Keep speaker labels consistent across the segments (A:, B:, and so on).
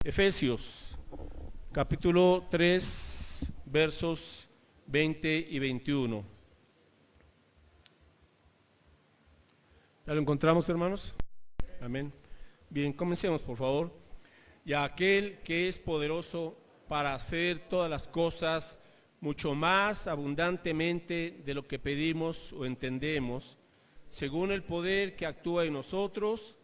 A: Efesios, capítulo 3, versos 20 y 21. ¿Ya lo encontramos, hermanos? Amén. Bien, comencemos, por favor. Y a aquel que es poderoso para hacer todas las cosas mucho más abundantemente de lo que pedimos o entendemos, según el poder que actúa en nosotros,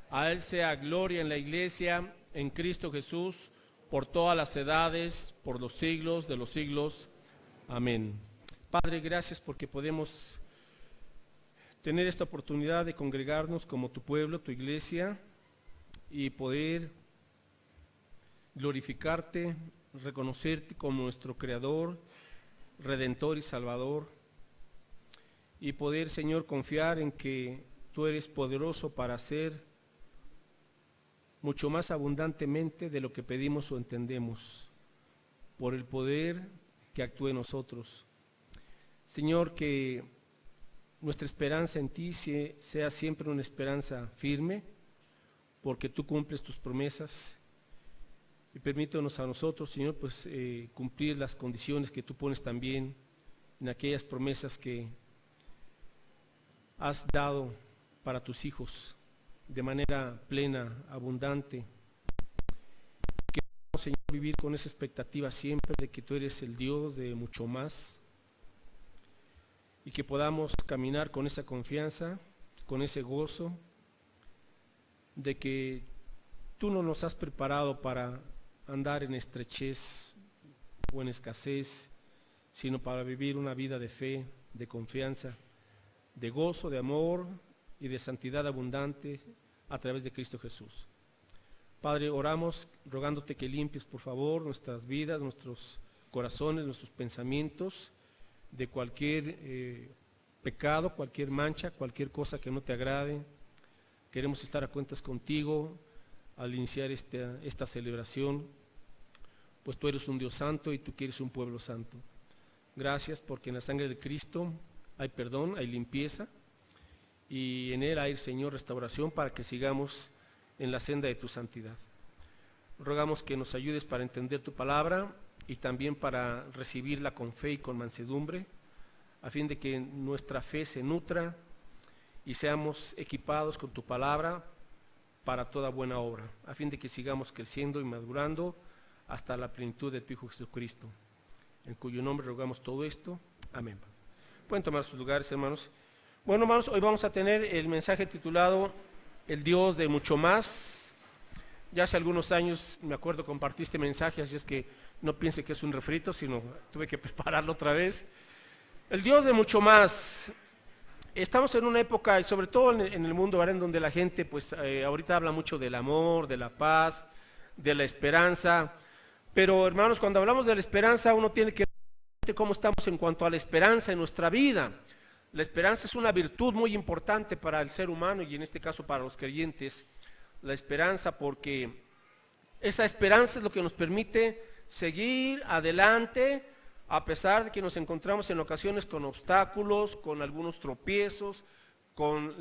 A: a Él sea gloria en la iglesia, en Cristo Jesús, por todas las edades, por los siglos de los siglos. Amén. Padre, gracias porque podemos tener esta oportunidad de congregarnos como tu pueblo, tu iglesia, y poder glorificarte, reconocerte como nuestro Creador, Redentor y Salvador, y poder, Señor, confiar en que tú eres poderoso para hacer mucho más abundantemente de lo que pedimos o entendemos, por el poder que actúe en nosotros. Señor, que nuestra esperanza en ti sea siempre una esperanza firme, porque tú cumples tus promesas, y permítanos a nosotros, Señor, pues cumplir las condiciones que tú pones también en aquellas promesas que has dado para tus hijos de manera plena, abundante. Que podamos, Señor, vivir con esa expectativa siempre de que tú eres el Dios de mucho más, y que podamos caminar con esa confianza, con ese gozo de que tú no nos has preparado para andar en estrechez o en escasez, sino para vivir una vida de fe, de confianza, de gozo, de amor y de santidad abundante a través de Cristo Jesús. Padre, oramos rogándote que limpies, por favor, nuestras vidas, nuestros corazones, nuestros pensamientos de cualquier pecado, cualquier mancha, cualquier cosa que no te agrade. Queremos estar a cuentas contigo al iniciar esta celebración, pues tú eres un Dios santo y tú quieres un pueblo santo. Gracias porque en la sangre de Cristo hay perdón, hay limpieza, y en Él hay, Señor, restauración para que sigamos en la senda de tu santidad. Rogamos que nos ayudes para entender tu palabra y también para recibirla con fe y con mansedumbre, a fin de que nuestra fe se nutra y seamos equipados con tu palabra para toda buena obra, a fin de que sigamos creciendo y madurando hasta la plenitud de tu Hijo Jesucristo, en cuyo nombre rogamos todo esto. Amén. Pueden tomar sus lugares, hermanos. Bueno, hermanos, hoy vamos a tener el mensaje titulado El Dios de mucho más. Ya hace algunos años, me acuerdo, compartí este mensaje, así es que no piense que es un refrito, sino tuve que prepararlo otra vez. El Dios de mucho más. Estamos en una época, y sobre todo en el mundo, ¿verdad?, en donde la gente, pues ahorita habla mucho del amor, de la paz, de la esperanza. Pero, hermanos, cuando hablamos de la esperanza, uno tiene que ver cómo estamos en cuanto a la esperanza en nuestra vida. La esperanza es una virtud muy importante para el ser humano y en este caso para los creyentes. La esperanza, porque esa esperanza es lo que nos permite seguir adelante a pesar de que nos encontramos en ocasiones con obstáculos, con algunos tropiezos, con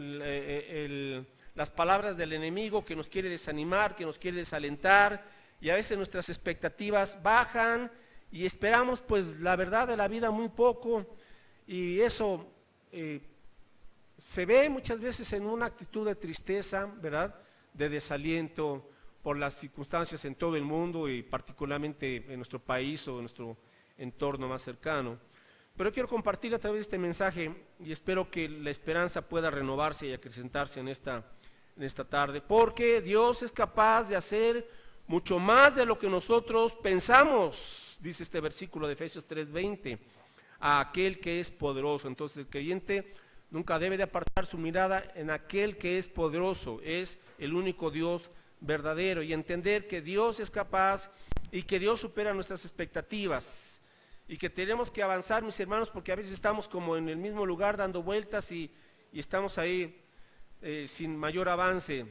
A: las palabras del enemigo que nos quiere desanimar, que nos quiere desalentar, y a veces nuestras expectativas bajan y esperamos, pues, la verdad de la vida muy poco, y eso se ve muchas veces en una actitud de tristeza, ¿verdad?, de desaliento por las circunstancias en todo el mundo y particularmente en nuestro país o en nuestro entorno más cercano. Pero quiero compartir a través de este mensaje y espero que la esperanza pueda renovarse y acrecentarse en esta tarde, porque Dios es capaz de hacer mucho más de lo que nosotros pensamos, dice este versículo de Efesios 3:20, a aquel que es poderoso. Entonces el creyente nunca debe de apartar su mirada en aquel que es poderoso, es el único Dios verdadero, y entender que Dios es capaz y que Dios supera nuestras expectativas, y que tenemos que avanzar, mis hermanos, porque a veces estamos como en el mismo lugar dando vueltas y estamos ahí sin mayor avance.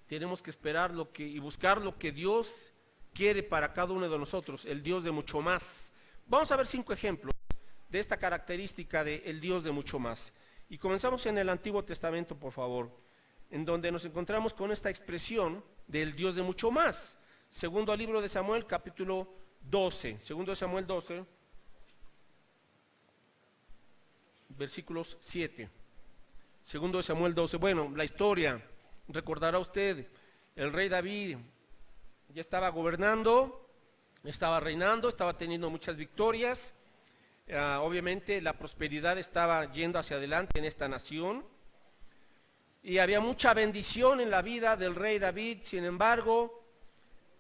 A: Tenemos que esperar y buscar lo que Dios quiere para cada uno de nosotros, el Dios de mucho más. Vamos a ver 5 ejemplos de esta característica de el Dios de mucho más. Y comenzamos en el Antiguo Testamento, por favor, en donde nos encontramos con esta expresión del Dios de mucho más. segundo libro de Samuel, capítulo 12, segundo de Samuel 12, versículos 7. Segundo de Samuel 12, bueno, la historia, recordará usted, el rey David ya estaba gobernando, estaba reinando, estaba teniendo muchas victorias, obviamente la prosperidad estaba yendo hacia adelante en esta nación, y había mucha bendición en la vida del rey David. Sin embargo,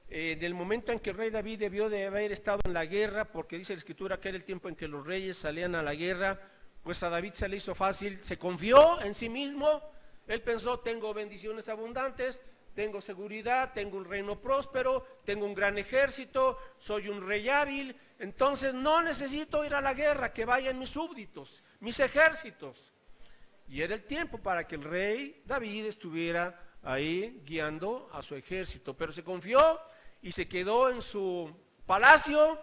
A: en el momento en que el rey David debió de haber estado en la guerra, porque dice la escritura que era el tiempo en que los reyes salían a la guerra, pues a David se le hizo fácil, se confió en sí mismo, él pensó, tengo bendiciones abundantes, tengo seguridad, tengo un reino próspero, tengo un gran ejército, soy un rey hábil, entonces no necesito ir a la guerra, que vayan mis súbditos, mis ejércitos. Y era el tiempo para que el rey David estuviera ahí guiando a su ejército, pero se confió y se quedó en su palacio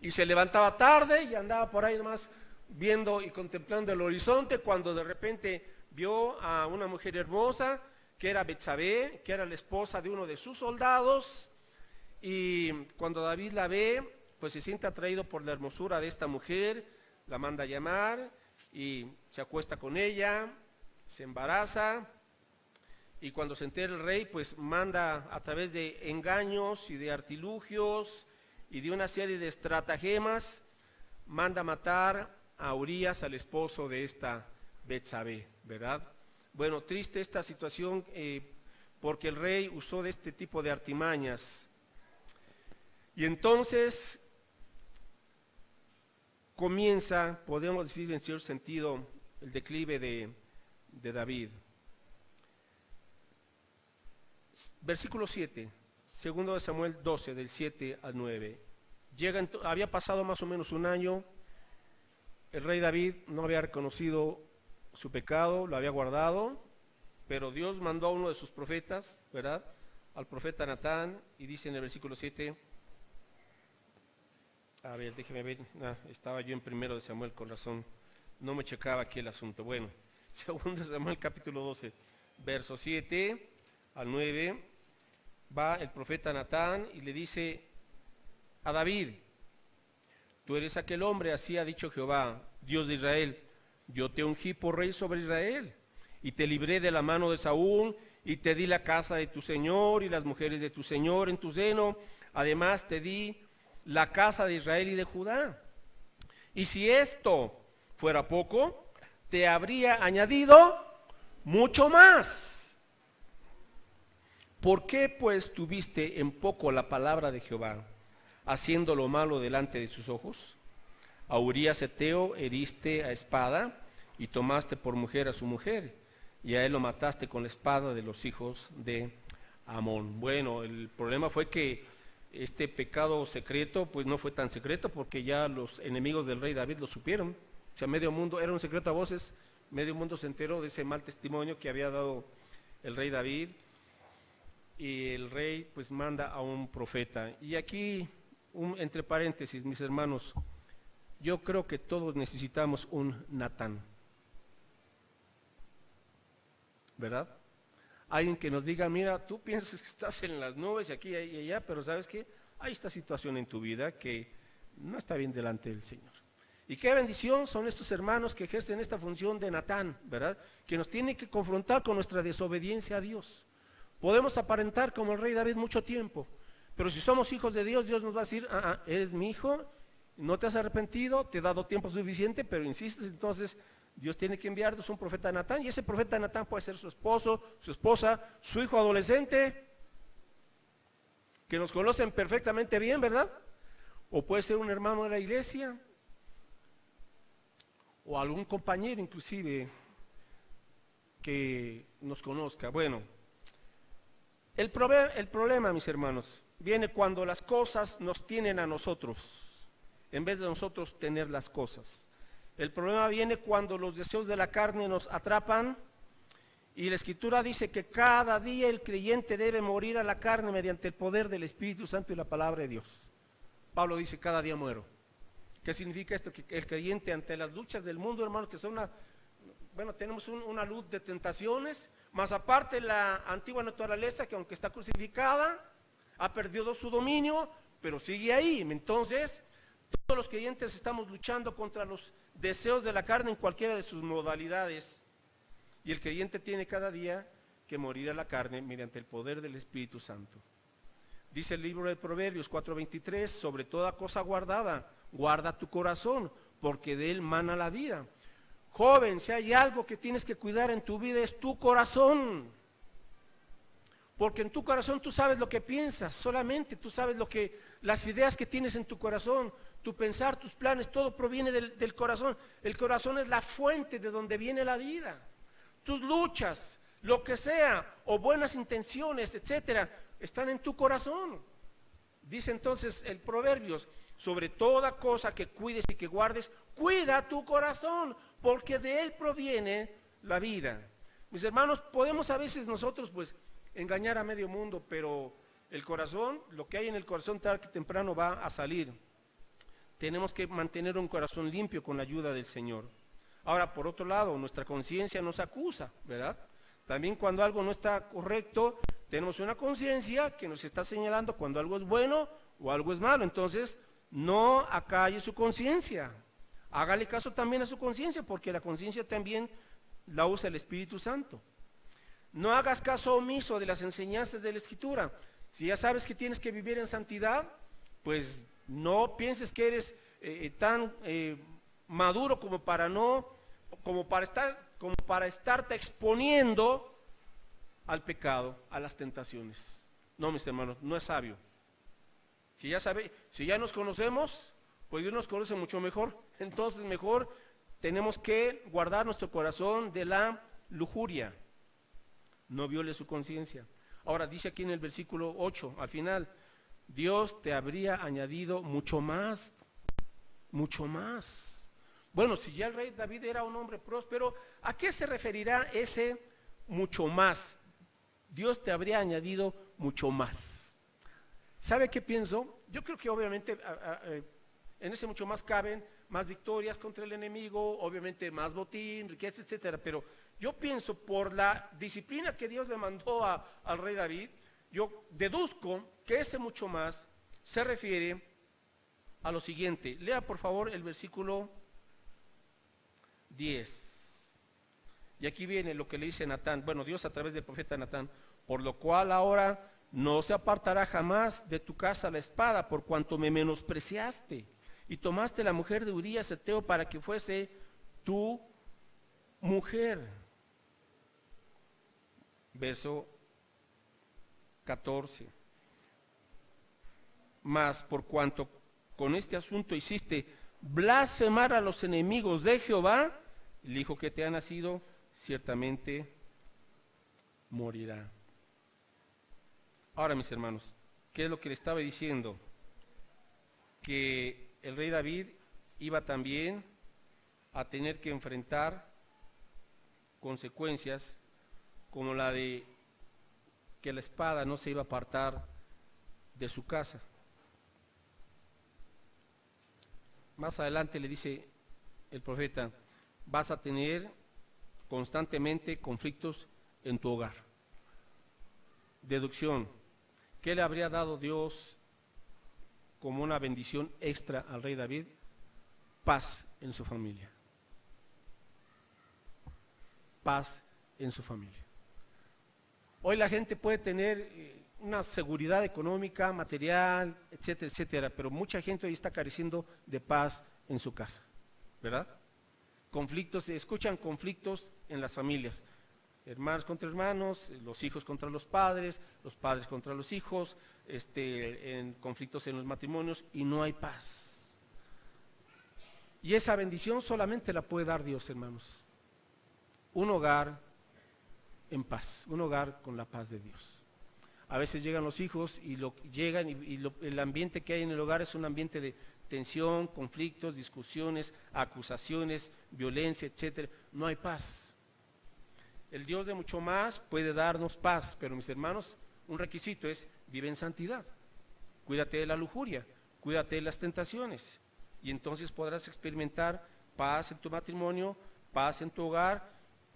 A: y se levantaba tarde y andaba por ahí nomás viendo y contemplando el horizonte, cuando de repente vio a una mujer hermosa que era Betsabé, que era la esposa de uno de sus soldados, y cuando David la ve, pues se siente atraído por la hermosura de esta mujer, la manda a llamar y se acuesta con ella, se embaraza, y cuando se entera el rey, pues manda a través de engaños y de artilugios y de una serie de estratagemas, manda matar a Urías, al esposo de esta Betsabé, ¿verdad? Bueno, triste esta situación porque el rey usó de este tipo de artimañas. Y entonces comienza, podemos decir en cierto sentido, el declive de David. Versículo 7, segundo de Samuel 12, del 7 al 9. Había pasado más o menos un año. El rey David no había reconocido su pecado, lo había guardado, pero Dios mandó a uno de sus profetas, ¿verdad? Al profeta Natán, y dice en el versículo 7, a ver, déjeme ver, estaba yo en primero de Samuel, con razón, no me checaba aquí el asunto. Bueno, segundo de Samuel capítulo 12, verso 7 al 9, va el profeta Natán y le dice a David: tú eres aquel hombre, así ha dicho Jehová, Dios de Israel, yo te ungí por rey sobre Israel, y te libré de la mano de Saúl, y te di la casa de tu señor, y las mujeres de tu señor en tu seno, además te di la casa de Israel y de Judá. Y si esto fuera poco, te habría añadido mucho más. ¿Por qué pues tuviste en poco la palabra de Jehová, haciendo lo malo delante de sus ojos? A Urías Eteo heriste a espada y tomaste por mujer a su mujer, y a él lo mataste con la espada de los hijos de Amón. Bueno, el problema fue que este pecado secreto pues no fue tan secreto, porque ya los enemigos del rey David lo supieron. O sea, medio mundo, era un secreto a voces, medio mundo se enteró de ese mal testimonio que había dado el rey David, y el rey pues manda a un profeta. Y aquí, entre paréntesis, mis hermanos, yo creo que todos necesitamos un Natán, ¿verdad? Alguien que nos diga: mira, tú piensas que estás en las nubes aquí, y allá, pero ¿sabes qué? Hay esta situación en tu vida que no está bien delante del Señor. Y qué bendición son estos hermanos que ejercen esta función de Natán, ¿verdad? Que nos tienen que confrontar con nuestra desobediencia a Dios. Podemos aparentar como el rey David mucho tiempo, pero si somos hijos de Dios, Dios nos va a decir: eres mi hijo, no te has arrepentido, te he dado tiempo suficiente, pero insistes. Entonces Dios tiene que enviarnos un profeta Natán, y ese profeta Natán puede ser su esposo, su esposa, su hijo adolescente, que nos conocen perfectamente bien, ¿verdad? O puede ser un hermano de la iglesia, o algún compañero inclusive que nos conozca. Bueno, el problema, mis hermanos, viene cuando las cosas nos tienen a nosotros, en vez de nosotros tener las cosas. El problema viene cuando los deseos de la carne nos atrapan, y la Escritura dice que cada día el creyente debe morir a la carne mediante el poder del Espíritu Santo y la palabra de Dios. Pablo dice: cada día muero. ¿Qué significa esto? Que el creyente, ante las luchas del mundo, hermanos, que son tenemos una luz de tentaciones, más aparte la antigua naturaleza, que aunque está crucificada, ha perdido su dominio, pero sigue ahí. Entonces, todos los creyentes estamos luchando contra los deseos de la carne en cualquiera de sus modalidades. Y el creyente tiene cada día que morir a la carne mediante el poder del Espíritu Santo. Dice el libro de Proverbios 4:23, sobre toda cosa guardada, guarda tu corazón, porque de él mana la vida. Joven, si hay algo que tienes que cuidar en tu vida es tu corazón. Porque en tu corazón tú sabes lo que piensas, solamente tú sabes las ideas que tienes en tu corazón, tu pensar, tus planes, todo proviene del corazón. El corazón es la fuente de donde viene la vida. Tus luchas, lo que sea, o buenas intenciones, etcétera, están en tu corazón. Dice entonces el Proverbios, sobre toda cosa que cuides y que guardes, cuida tu corazón, porque de él proviene la vida. Mis hermanos, podemos a veces nosotros pues engañar a medio mundo, pero el corazón, lo que hay en el corazón tarde que temprano va a salir. Tenemos que mantener un corazón limpio con la ayuda del Señor. Ahora, por otro lado, nuestra conciencia nos acusa, ¿verdad? También cuando algo no está correcto, tenemos una conciencia que nos está señalando cuando algo es bueno o algo es malo. Entonces, no acalle su conciencia. Hágale caso también a su conciencia, porque la conciencia también la usa el Espíritu Santo. No hagas caso omiso de las enseñanzas de la Escritura. Si ya sabes que tienes que vivir en santidad, pues no pienses que eres tan maduro como para estarte exponiendo al pecado, a las tentaciones. No, mis hermanos, no es sabio. Si ya nos conocemos, pues Dios nos conoce mucho mejor. Entonces mejor tenemos que guardar nuestro corazón de la lujuria. No viole su conciencia. Ahora dice aquí en el versículo 8, al final, Dios te habría añadido mucho más, mucho más. Bueno, si ya el rey David era un hombre próspero, ¿a qué se referirá ese mucho más? Dios te habría añadido mucho más. ¿Sabe qué pienso? Yo creo que obviamente en ese mucho más caben más victorias contra el enemigo, obviamente más botín, riqueza, etcétera, pero yo pienso por la disciplina que Dios le mandó al rey David, yo deduzco que ese mucho más se refiere a lo siguiente. Lea por favor el versículo 10. Y aquí viene lo que le dice Natán, bueno, Dios a través del profeta Natán, por lo cual ahora no se apartará jamás de tu casa la espada, por cuanto me menospreciaste y tomaste la mujer de Urías Heteo para que fuese tu mujer. Verso 14. Mas por cuanto con este asunto hiciste blasfemar a los enemigos de Jehová, el hijo que te ha nacido ciertamente morirá. Ahora, mis hermanos, ¿qué es lo que le estaba diciendo? Que el rey David iba también a tener que enfrentar consecuencias como la de que la espada no se iba a apartar de su casa. Más adelante le dice el profeta, vas a tener constantemente conflictos en tu hogar. Deducción, ¿qué le habría dado Dios como una bendición extra al rey David? Paz en su familia. Paz en su familia. Hoy la gente puede tener una seguridad económica, material, etcétera, etcétera, pero mucha gente hoy está careciendo de paz en su casa, ¿verdad? Conflictos, se escuchan conflictos en las familias, hermanos contra hermanos, los hijos contra los padres contra los hijos, en conflictos en los matrimonios, y no hay paz. Y esa bendición solamente la puede dar Dios, hermanos. Un hogar en paz, un hogar con la paz de Dios. A veces llegan los hijos y el ambiente que hay en el hogar es un ambiente de tensión, conflictos, discusiones, acusaciones, violencia, etcétera. No hay paz. El Dios de mucho más puede darnos paz, pero mis hermanos, un requisito es vive en santidad. Cuídate de la lujuria, cuídate de las tentaciones, y entonces podrás experimentar paz en tu matrimonio, paz en tu hogar.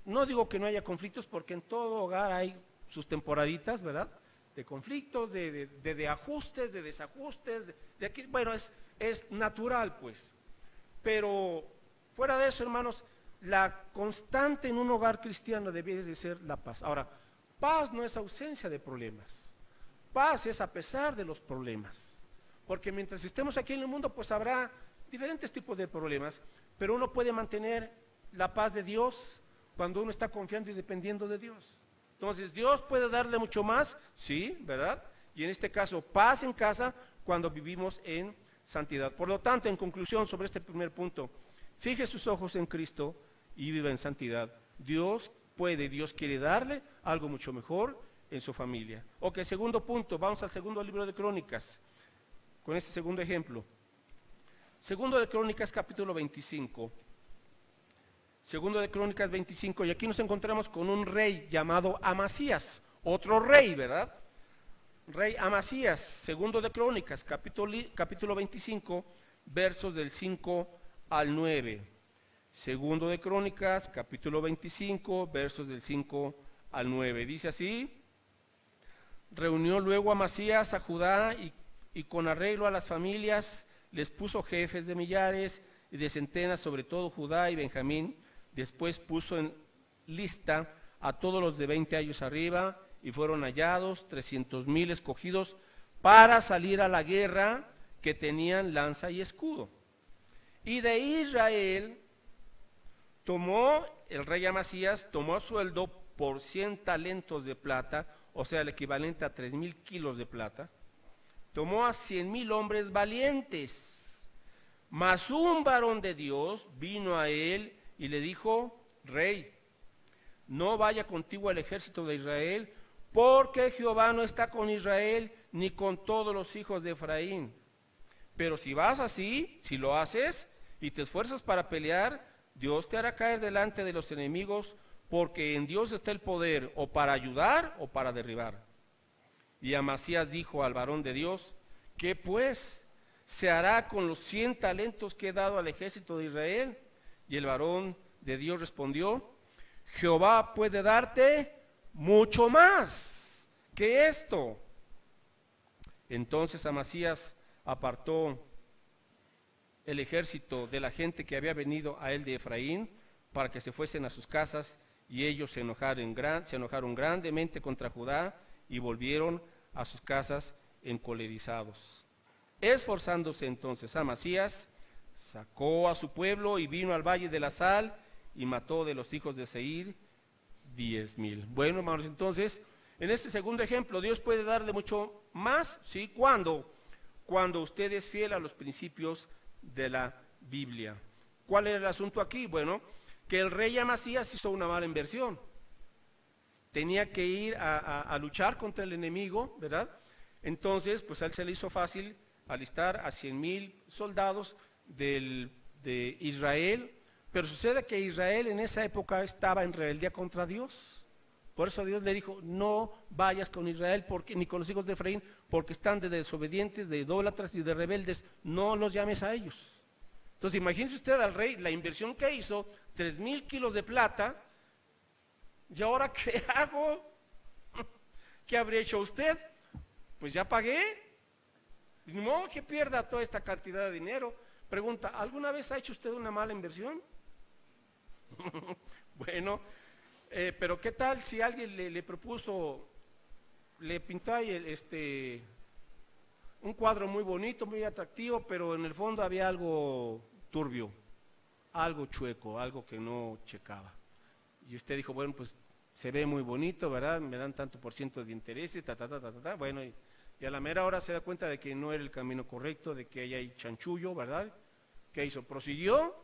A: No digo que no haya conflictos, porque en todo hogar hay sus temporaditas, ¿verdad? de conflictos, de ajustes, de desajustes, de aquí, bueno, es natural pues. Pero fuera de eso, hermanos, la constante en un hogar cristiano debe de ser la paz. Ahora, paz no es ausencia de problemas, paz es a pesar de los problemas, porque mientras estemos aquí en el mundo, pues habrá diferentes tipos de problemas, pero uno puede mantener la paz de Dios cuando uno está confiando y dependiendo de Dios. Entonces, ¿Dios puede darle mucho más? Sí, ¿verdad? Y en este caso, paz en casa cuando vivimos en santidad. Por lo tanto, en conclusión sobre este primer punto, fije sus ojos en Cristo y viva en santidad. Dios puede, Dios quiere darle algo mucho mejor en su familia. Ok, segundo punto, vamos al segundo libro de Crónicas, con este segundo ejemplo. Segundo de Crónicas, capítulo 25. Segundo de Crónicas 25, y aquí nos encontramos con un rey llamado Amasías, otro rey, ¿verdad? Rey Amasías, segundo de Crónicas, capítulo 25, versos del 5 al 9. Segundo de Crónicas, capítulo 25, versos del 5 al 9. Dice así: reunió luego Amasías a Judá y con arreglo a las familias les puso jefes de millares y de centenas sobre todo Judá y Benjamín. Después puso en lista a todos los de 20 años arriba y fueron hallados 300,000 escogidos para salir a la guerra, que tenían lanza y escudo. Y de Israel el rey Amasías tomó sueldo por 100 talentos de plata, o sea el equivalente a 3,000 kilos de plata. Tomó a 100,000 hombres valientes, mas un varón de Dios vino a él y le dijo: rey, no vaya contigo al ejército de Israel, porque Jehová no está con Israel ni con todos los hijos de Efraín. Pero si vas así, si lo haces y te esfuerzas para pelear, Dios te hará caer delante de los enemigos, porque en Dios está el poder, o para ayudar o para derribar. Y Amasías dijo al varón de Dios: ¿qué pues se hará con los 100 talentos que he dado al ejército de Israel? Y el varón de Dios respondió: Jehová puede darte mucho más que esto. Entonces Amasías apartó el ejército de la gente que había venido a él de Efraín para que se fuesen a sus casas, y ellos se enojaron grandemente contra Judá y volvieron a sus casas encolerizados. Esforzándose entonces Amasías, sacó a su pueblo y vino al valle de la Sal y mató de los hijos de Seir 10,000. Bueno, hermanos, entonces, en este segundo ejemplo, Dios puede darle mucho más, ¿sí? ¿Cuándo? Cuando usted es fiel a los principios de la Biblia. ¿Cuál era el asunto aquí? Bueno, que el rey Amasías hizo una mala inversión. Tenía que ir a luchar contra el enemigo, ¿verdad? Entonces, pues a él se le hizo fácil alistar a 100,000 soldados de Israel, pero sucede que Israel en esa época estaba en rebeldía contra Dios. Por eso Dios le dijo: no vayas con Israel ni con los hijos de Efraín, porque están de desobedientes, de idólatras y de rebeldes, no los llames a ellos. Entonces imagínese usted al rey, la inversión que hizo, 3,000 kilos de plata, ¿y ahora qué hago? ¿Qué habría hecho usted? Pues ya pagué, no que pierda toda esta cantidad de dinero. Pregunta: ¿alguna vez ha hecho usted una mala inversión? Bueno, pero ¿qué tal si alguien le propuso, le pintó ahí un cuadro muy bonito, muy atractivo, pero en el fondo había algo turbio, algo chueco, algo que no checaba? Y usted dijo: bueno, pues se ve muy bonito, ¿verdad? Me dan tanto por ciento de intereses, bueno, y a la mera hora se da cuenta de que no era el camino correcto, de que ahí hay chanchullo, ¿verdad? ¿Qué hizo? ¿Prosiguió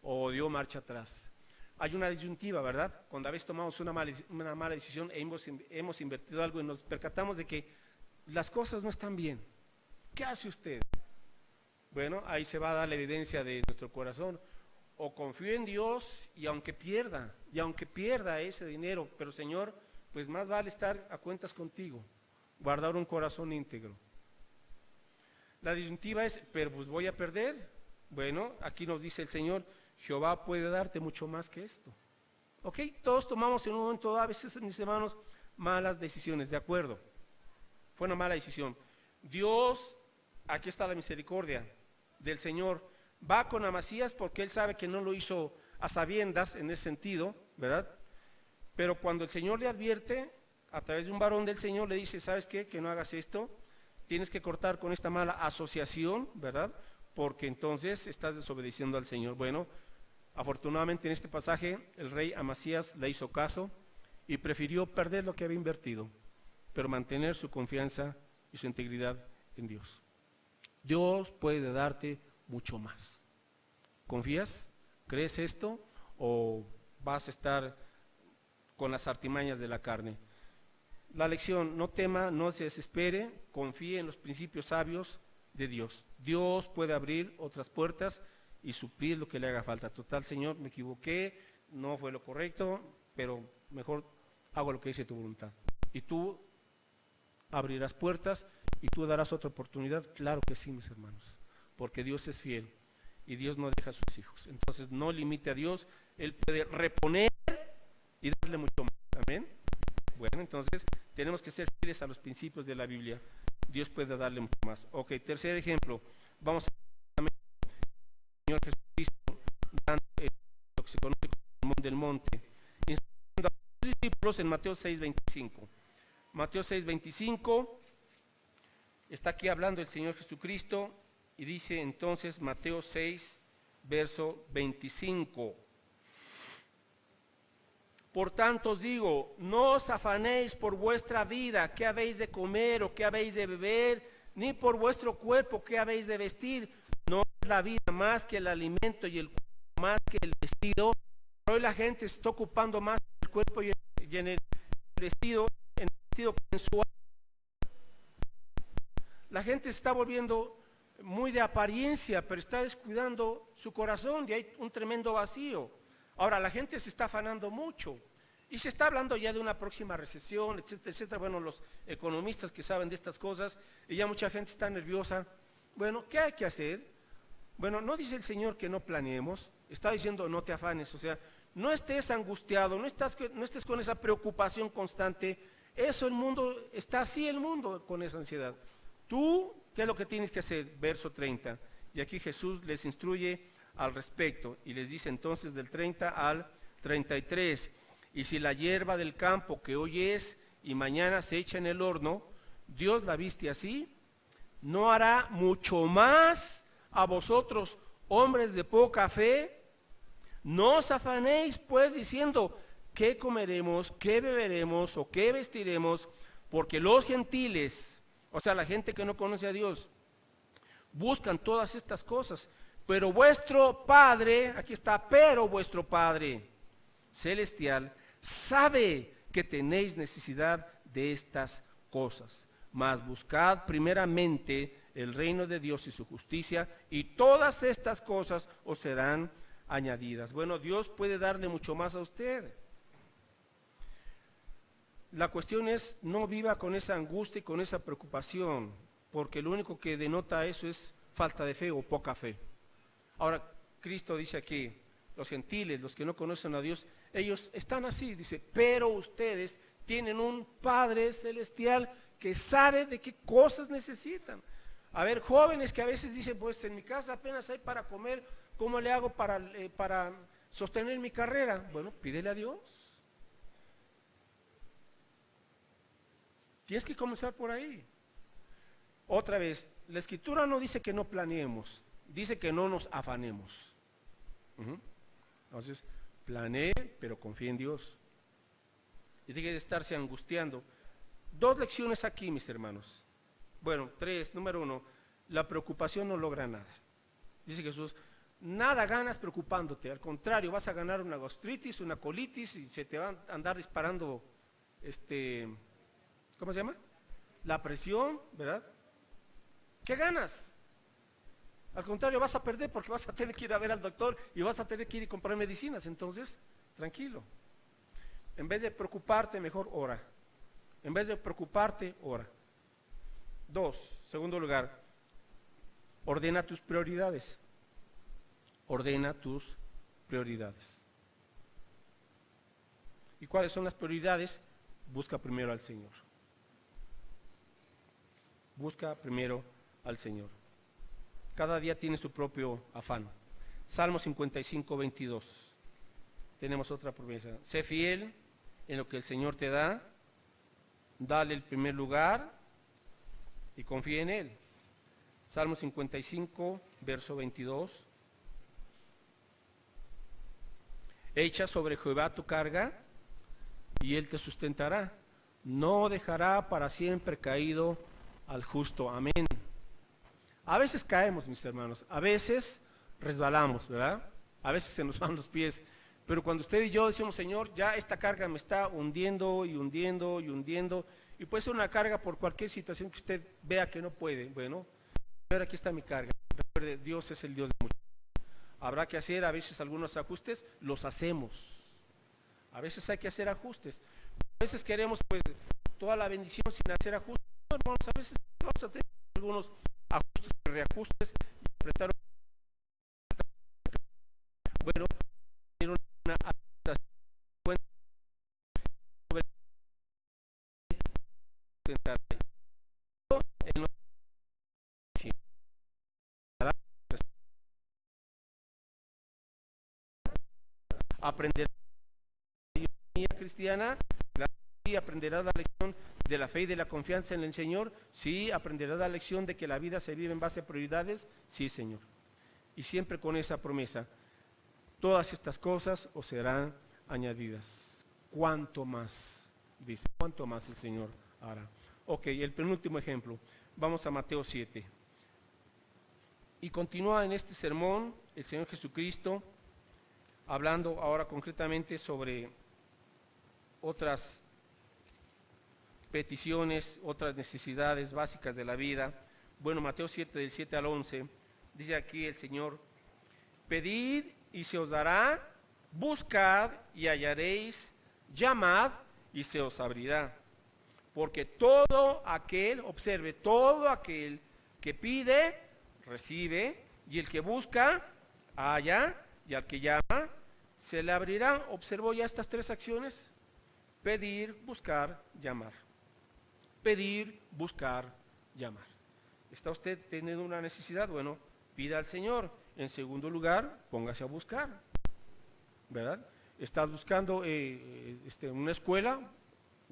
A: o dio marcha atrás? Hay una disyuntiva, ¿verdad? Cuando a veces tomamos una mala decisión e hemos invertido algo y nos percatamos de que las cosas no están bien. ¿Qué hace usted? Bueno, ahí se va a dar la evidencia de nuestro corazón. O confío en Dios y aunque pierda ese dinero, pero Señor, pues más vale estar a cuentas contigo, guardar un corazón íntegro. La disyuntiva es: pero pues voy a perder. Bueno, aquí nos dice el Señor: Jehová puede darte mucho más que esto. Ok, todos tomamos en un momento, a veces, mis hermanos, malas decisiones, ¿de acuerdo? fue una mala decisión. Dios, aquí está la misericordia del Señor, va con Amasías porque él sabe que no lo hizo a sabiendas en ese sentido, ¿verdad? Pero cuando el Señor le advierte, a través de un varón del Señor, le dice, ¿sabes qué? Que no hagas esto, tienes que cortar con esta mala asociación, ¿verdad? Porque entonces estás desobedeciendo al Señor. Bueno, afortunadamente en este pasaje el rey Amasías le hizo caso y prefirió perder lo que había invertido, pero mantener su confianza y su integridad en Dios. Dios puede darte mucho más. ¿Confías? ¿Crees esto? ¿O vas a estar con las artimañas de la carne? La lección: no tema, no se desespere, confíe en los principios sabios de Dios. Dios puede abrir otras puertas y suplir lo que le haga falta. Total, Señor, me equivoqué, no fue lo correcto, pero mejor hago lo que dice tu voluntad. Y tú abrirás puertas y tú darás otra oportunidad. Claro que sí, mis hermanos, porque Dios es fiel y Dios no deja a sus hijos. Entonces no limite a Dios, Él puede reponer y darle mucho más. Amén. Bueno, entonces tenemos que ser fieles a los principios de la Biblia. Dios puede darle mucho más. Ok, tercer ejemplo. Vamos a ver al Señor Jesucristo dando lo que se conoce como el sermón del monte, instruyendo a sus discípulos en Mateo 6:25. Mateo 6:25, está aquí hablando el Señor Jesucristo y dice entonces Mateo 6, verso 25. Por tanto os digo, no os afanéis por vuestra vida, qué habéis de comer o qué habéis de beber, ni por vuestro cuerpo, qué habéis de vestir. No es la vida más que el alimento y el cuerpo más que el vestido. Hoy la gente se está ocupando más del cuerpo y en el vestido, en su alma. La gente se está volviendo muy de apariencia, pero está descuidando su corazón y hay un tremendo vacío. Ahora, la gente se está afanando mucho y se está hablando ya de una próxima recesión, etcétera, etcétera. Bueno, los economistas que saben de estas cosas, y ya mucha gente está nerviosa. Bueno, ¿qué hay que hacer? Bueno, no dice el Señor que no planeemos, está diciendo no te afanes, o sea, no estés angustiado, no estés con esa preocupación constante. Eso, el mundo, está así el mundo con esa ansiedad. Tú, ¿qué es lo que tienes que hacer? Verso 30, y aquí Jesús les instruye al respecto y les dice entonces del 30 al 33, y si la hierba del campo que hoy es y mañana se echa en el horno, Dios la viste así, ¿no hará mucho más a vosotros, hombres de poca fe? No os afanéis pues diciendo, ¿qué comeremos, qué beberemos o qué vestiremos? Porque los gentiles, o sea, la gente que no conoce a Dios, buscan todas estas cosas. Pero vuestro Padre, aquí está, pero vuestro Padre celestial sabe que tenéis necesidad de estas cosas. Mas buscad primeramente el reino de Dios y su justicia, y todas estas cosas os serán añadidas. Bueno, Dios puede darle mucho más a usted. La cuestión es, no viva con esa angustia y con esa preocupación, porque lo único que denota eso es falta de fe o poca fe. Ahora, Cristo dice aquí, los gentiles, los que no conocen a Dios, ellos están así, dice, pero ustedes tienen un Padre celestial que sabe de qué cosas necesitan. A ver, jóvenes que a veces dicen, pues en mi casa apenas hay para comer, ¿cómo le hago para sostener mi carrera? Bueno, pídele a Dios. Tienes que comenzar por ahí. Otra vez, la Escritura no dice que no planeemos, dice que no nos afanemos. Entonces, planee, pero confíe en Dios. Y deje de estarse angustiando. Dos lecciones aquí, mis hermanos. Bueno, tres. Número uno, la preocupación no logra nada. Dice Jesús, nada ganas preocupándote. Al contrario, vas a ganar una gastritis, una colitis y se te va a andar disparando, ¿cómo se llama? La presión, ¿verdad? ¿Qué ganas? Al contrario, vas a perder porque vas a tener que ir a ver al doctor y vas a tener que ir y comprar medicinas. Entonces, tranquilo. En vez de preocuparte, mejor ora. En vez de preocuparte, ora. Dos, segundo lugar, ordena tus prioridades. Ordena tus prioridades. ¿Y cuáles son las prioridades? Busca primero al Señor. Busca primero al Señor. Cada día tiene su propio afán. Salmo 55, 22. Tenemos otra promesa. Sé fiel en lo que el Señor te da, dale el primer lugar y confía en Él. Salmo 55, verso 22. Echa sobre Jehová tu carga y Él te sustentará. No dejará para siempre caído al justo. Amén. A veces caemos, mis hermanos, a veces resbalamos, ¿verdad? A veces se nos van los pies. Pero cuando usted y yo decimos, Señor, ya esta carga me está hundiendo y hundiendo y hundiendo, y puede ser una carga por cualquier situación que usted vea que no puede. Bueno, Señor, aquí está mi carga. Recuerde, Dios es el Dios de muchos. Habrá que hacer a veces algunos ajustes, los hacemos. A veces hay que hacer ajustes. A veces queremos pues toda la bendición sin hacer ajustes. No, hermanos, a veces vamos a tener algunos ajustes, reajustes y apretar. Bueno, tener una adaptación sobre intentar en aprender la cristiana, sí, aprenderás la lección de la fe y de la confianza en el Señor, sí, aprenderás la lección de que la vida se vive en base a prioridades, sí, Señor. Y siempre con esa promesa, todas estas cosas os serán añadidas. ¿Cuánto más? Dice, ¿cuánto más el Señor hará? Ok, el penúltimo ejemplo, vamos a Mateo 7. Y continúa en este sermón el Señor Jesucristo, hablando ahora concretamente sobre otras peticiones, otras necesidades básicas de la vida. Bueno, Mateo 7, del 7 al 11, dice aquí el Señor, pedid y se os dará, buscad y hallaréis, llamad y se os abrirá. Porque todo aquel, observe, todo aquel que pide, recibe, y el que busca, halla, y al que llama, se le abrirá. ¿Observó ya estas tres acciones? Pedir, buscar, llamar. Pedir, buscar, llamar. ¿Está usted teniendo una necesidad? Bueno, pida al Señor. En segundo lugar, póngase a buscar, ¿verdad? Estás buscando una escuela,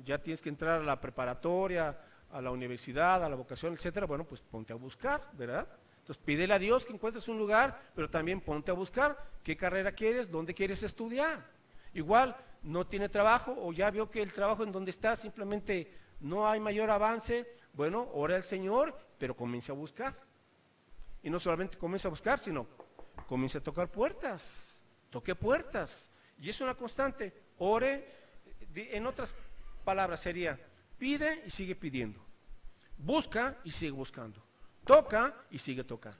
A: ya tienes que entrar a la preparatoria, a la universidad, a la vocación, etcétera. Bueno, pues ponte a buscar, ¿verdad? Entonces pídele a Dios que encuentres un lugar, pero también ponte a buscar qué carrera quieres, dónde quieres estudiar. Igual, no tiene trabajo o ya vio que el trabajo en donde está simplemente no hay mayor avance. Bueno, ora al Señor, pero comience a buscar. Y no solamente comience a buscar, sino comience a tocar puertas. Toque puertas. Y es una constante. Ore, en otras palabras sería, pide y sigue pidiendo. Busca y sigue buscando. Toca y sigue tocando.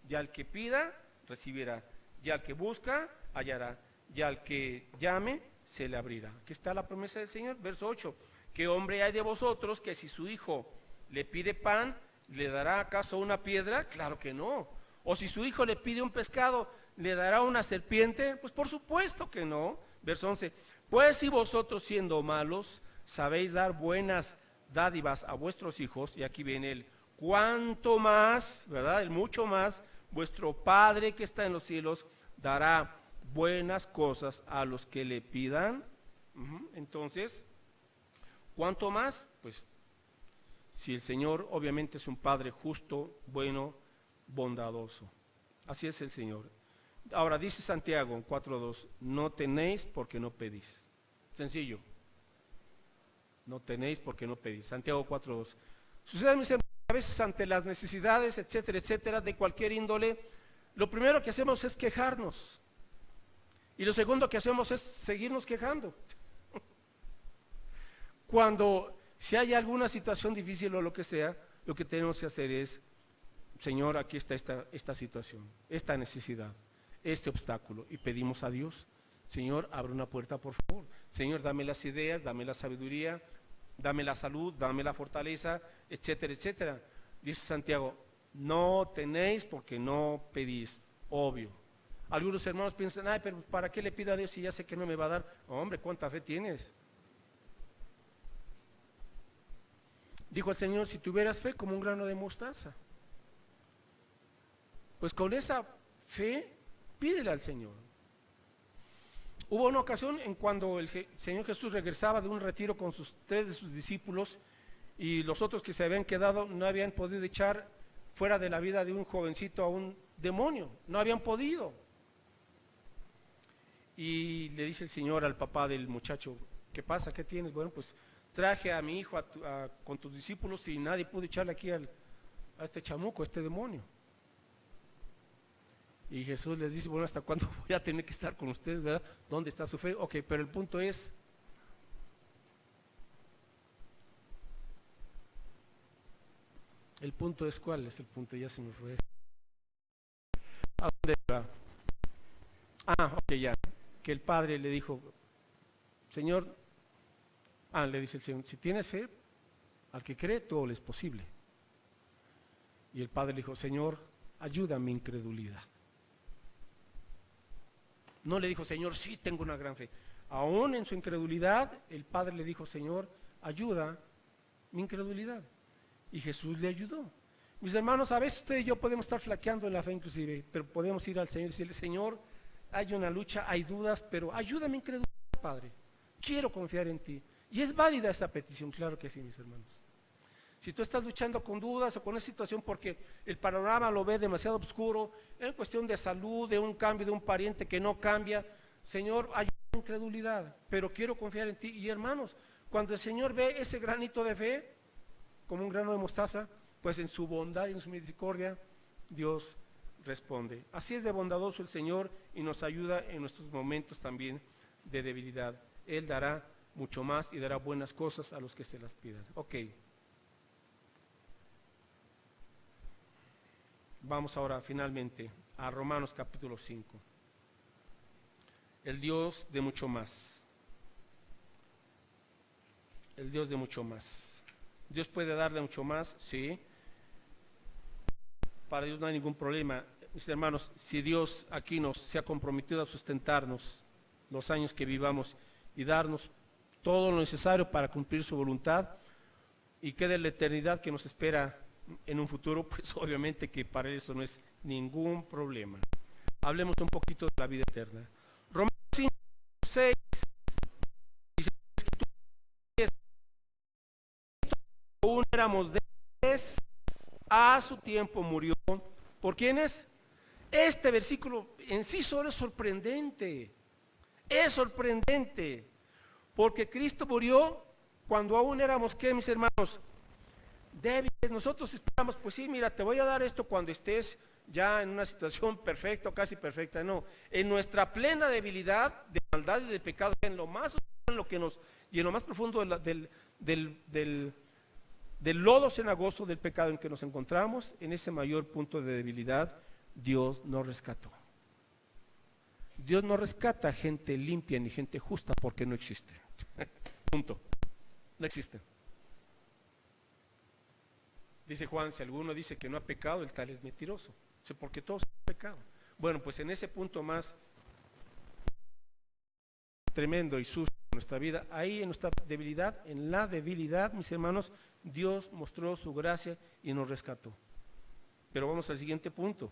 A: Ya el que pida, recibirá. Ya el que busca, hallará. Ya el que llame, se le abrirá. Aquí está la promesa del Señor, verso 8. ¿Qué hombre hay de vosotros que si su hijo le pide pan, le dará acaso una piedra? Claro que no. O si su hijo le pide un pescado, ¿le dará una serpiente? Pues por supuesto que no. Verso 11. Pues si vosotros siendo malos, sabéis dar buenas dádivas a vuestros hijos, y aquí viene el cuánto más, ¿verdad? El mucho más, vuestro Padre que está en los cielos dará buenas cosas a los que le pidan. Entonces, ¿cuánto más? Pues, si el Señor obviamente es un Padre justo, bueno, bondadoso. Así es el Señor. Ahora dice Santiago 4:2, no tenéis porque no pedís. Sencillo. No tenéis porque no pedís. Santiago 4:2. Sucede, mis hermanos, a veces ante las necesidades, etcétera, etcétera, de cualquier índole, lo primero que hacemos es quejarnos. Y lo segundo que hacemos es seguirnos quejando. Cuando si hay alguna situación difícil o lo que sea, lo que tenemos que hacer es, Señor, aquí está esta situación, esta necesidad, este obstáculo, y pedimos a Dios, Señor, abre una puerta, por favor. Señor, dame las ideas, dame la sabiduría, dame la salud, dame la fortaleza, etcétera, etcétera. Dice Santiago, no tenéis porque no pedís. Obvio. Algunos hermanos piensan, ay, pero ¿para qué le pido a Dios si ya sé que no me va a dar? Hombre, ¿cuánta fe tienes? Dijo el Señor, si tuvieras fe como un grano de mostaza. Pues con esa fe, pídele al Señor. Hubo una ocasión en cuando el Señor Jesús regresaba de un retiro con tres de sus discípulos, y los otros que se habían quedado no habían podido echar fuera de la vida de un jovencito a un demonio, no habían podido. Y le dice el Señor al papá del muchacho, ¿qué pasa? ¿Qué tienes? Bueno, pues traje a mi hijo con tus discípulos y nadie pudo echarle aquí a este chamuco, a este demonio. Y Jesús les dice, bueno, ¿hasta cuándo voy a tener que estar con ustedes? ¿Verdad? ¿Dónde está su fe? Ok, pero el punto es, ¿cuál es el punto? Ya se me fue. ¿A dónde va? Ok, ya. Que el padre le dijo, Señor, le dice el Señor, si tienes fe, al que cree todo le es posible. Y el padre le dijo, Señor, ayuda a mi incredulidad. No le dijo, Señor, sí tengo una gran fe. Aún en su incredulidad, el padre le dijo, Señor, ayuda mi incredulidad. Y Jesús le ayudó. Mis hermanos, a veces usted y yo podemos estar flaqueando en la fe inclusive, pero podemos ir al Señor y decirle, Señor, hay una lucha, hay dudas, pero ayúdame a incredulidad, Padre. Quiero confiar en ti. Y es válida esa petición, claro que sí, mis hermanos. Si tú estás luchando con dudas o con esa situación porque el panorama lo ve demasiado oscuro, en cuestión de salud, de un cambio de un pariente que no cambia, Señor, ayúdame a incredulidad, pero quiero confiar en ti. Y hermanos, cuando el Señor ve ese granito de fe, como un grano de mostaza, pues en su bondad y en su misericordia, Dios responde. Así es de bondadoso el Señor y nos ayuda en nuestros momentos también de debilidad. Él dará mucho más y dará buenas cosas a los que se las pidan. Ok. Vamos ahora finalmente a Romanos capítulo 5. El Dios de mucho más. El Dios de mucho más. ¿Dios puede darle mucho más? Sí. Para Dios no hay ningún problema. Mis hermanos, si Dios aquí se ha comprometido a sustentarnos los años que vivamos y darnos todo lo necesario para cumplir su voluntad y quede la eternidad que nos espera en un futuro, pues obviamente que para eso no es ningún problema. Hablemos un poquito de la vida eterna. Romanos 5, 6 dice que aún éramos débiles, a su tiempo murió. ¿Por quiénes? Este versículo en sí solo es sorprendente. Es sorprendente. Porque Cristo murió cuando aún éramos, ¿qué, mis hermanos? Débiles. Nosotros esperamos, pues sí, mira, te voy a dar esto cuando estés ya en una situación perfecta o casi perfecta. No, en nuestra plena debilidad de maldad y de pecado, en lo más y en lo más profundo del lodo cenagoso del pecado en que nos encontramos, en ese mayor punto de debilidad, Dios nos rescató. Dios no rescata gente limpia ni gente justa porque no existe. Punto. No existe. Dice Juan, si alguno dice que no ha pecado, el tal es mentiroso. Dice, porque todos han pecado. Bueno, pues en ese punto más tremendo y sucio de nuestra vida, ahí en nuestra debilidad, en la debilidad, mis hermanos, Dios mostró su gracia y nos rescató. Pero vamos al siguiente punto.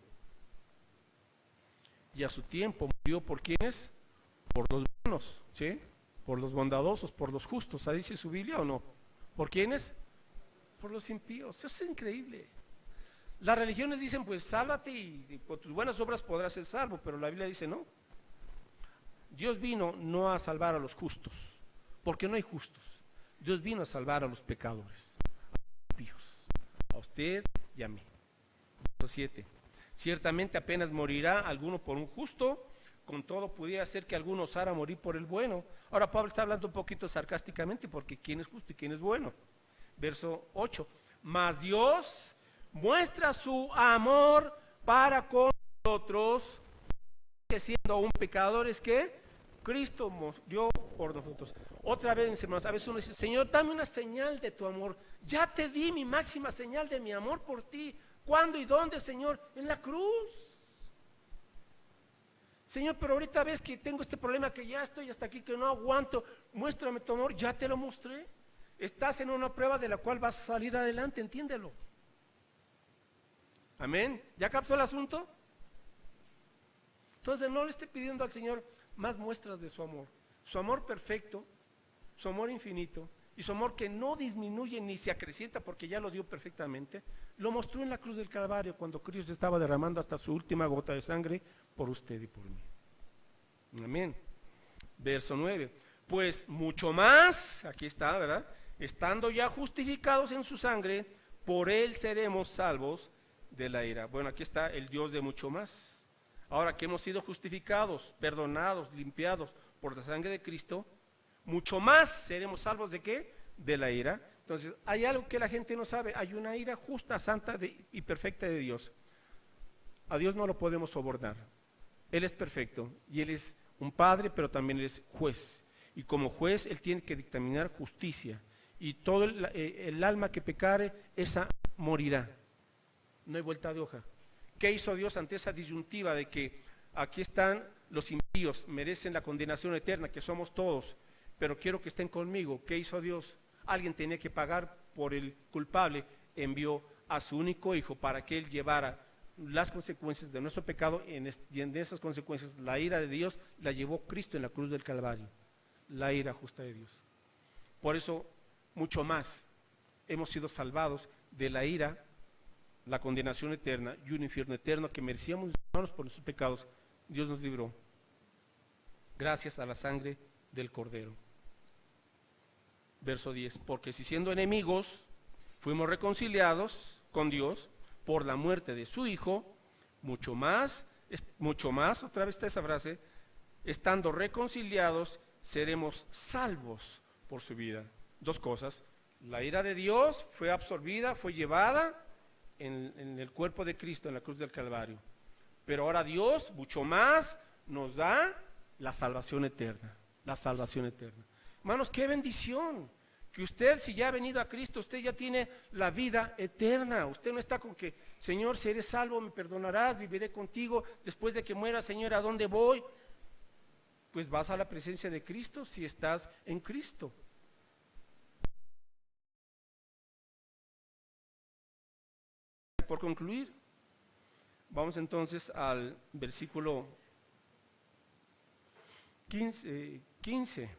A: Y a su tiempo murió por ¿quiénes? Por los buenos, ¿sí? Por los bondadosos, por los justos. ¿Ahí dice su Biblia o no? ¿Por quiénes? Por los impíos. Eso es increíble. Las religiones dicen, pues sálvate y con tus buenas obras podrás ser salvo, pero la Biblia dice no. Dios vino no a salvar a los justos, porque no hay justos. Dios vino a salvar a los pecadores, a los impíos, a usted y a mí. Verso 7. Ciertamente apenas morirá alguno por un justo, con todo pudiera ser que alguno osara morir por el bueno. Ahora Pablo está hablando un poquito sarcásticamente porque ¿quién es justo y quién es bueno? Verso 8. Mas Dios muestra su amor para con nosotros, que siendo aún pecadores, que Cristo murió por nosotros. Otra vez, hermanos, a veces uno dice, Señor, dame una señal de tu amor. Ya te di mi máxima señal de mi amor por ti. ¿Cuándo y dónde, Señor? En la cruz. Señor, pero ahorita ves que tengo este problema, que ya estoy hasta aquí, que no aguanto. Muéstrame tu amor. Ya te lo mostré. Estás en una prueba de la cual vas a salir adelante, entiéndelo. Amén. ¿Ya captó el asunto? Entonces no le esté pidiendo al Señor más muestras de su amor perfecto, su amor infinito y su amor que no disminuye ni se acrecienta porque ya lo dio perfectamente. Lo mostró en la cruz del Calvario cuando Cristo estaba derramando hasta su última gota de sangre por usted y por mí. Amén. Verso 9. Pues mucho más, aquí está, ¿verdad? Estando ya justificados en su sangre, por él seremos salvos de la ira. Bueno, aquí está el Dios de mucho más. Ahora que hemos sido justificados, perdonados, limpiados por la sangre de Cristo, mucho más seremos salvos ¿de qué? De la ira. Entonces, hay algo que la gente no sabe, hay una ira justa, santa y perfecta de Dios. A Dios no lo podemos sobornar. Él es perfecto y Él es un padre, pero también Él es juez. Y como juez, Él tiene que dictaminar justicia. Y todo el alma que pecare, esa morirá. No hay vuelta de hoja. ¿Qué hizo Dios ante esa disyuntiva de que aquí están los impíos, merecen la condenación eterna, que somos todos, pero quiero que estén conmigo? ¿Qué hizo Dios? Alguien tenía que pagar por el culpable, envió a su único hijo para que Él llevara las consecuencias de nuestro pecado, y en esas consecuencias la ira de Dios la llevó Cristo en la cruz del Calvario, la ira justa de Dios. Por eso, mucho más, hemos sido salvados de la ira, la condenación eterna y un infierno eterno que merecíamos, hermanos, por nuestros pecados. Dios nos libró, gracias a la sangre del Cordero. Verso 10, porque si siendo enemigos fuimos reconciliados con Dios por la muerte de su Hijo, mucho más, otra vez está esa frase, estando reconciliados seremos salvos por su vida. Dos cosas, la ira de Dios fue absorbida, fue llevada en el cuerpo de Cristo en la cruz del Calvario, pero ahora Dios mucho más nos da la salvación eterna, la salvación eterna. Hermanos, qué bendición, que usted, si ya ha venido a Cristo, usted ya tiene la vida eterna. Usted no está con que, Señor, si eres salvo, me perdonarás, viviré contigo, después de que muera, Señor, ¿a dónde voy? Pues vas a la presencia de Cristo si estás en Cristo. Por concluir, vamos entonces al versículo 15.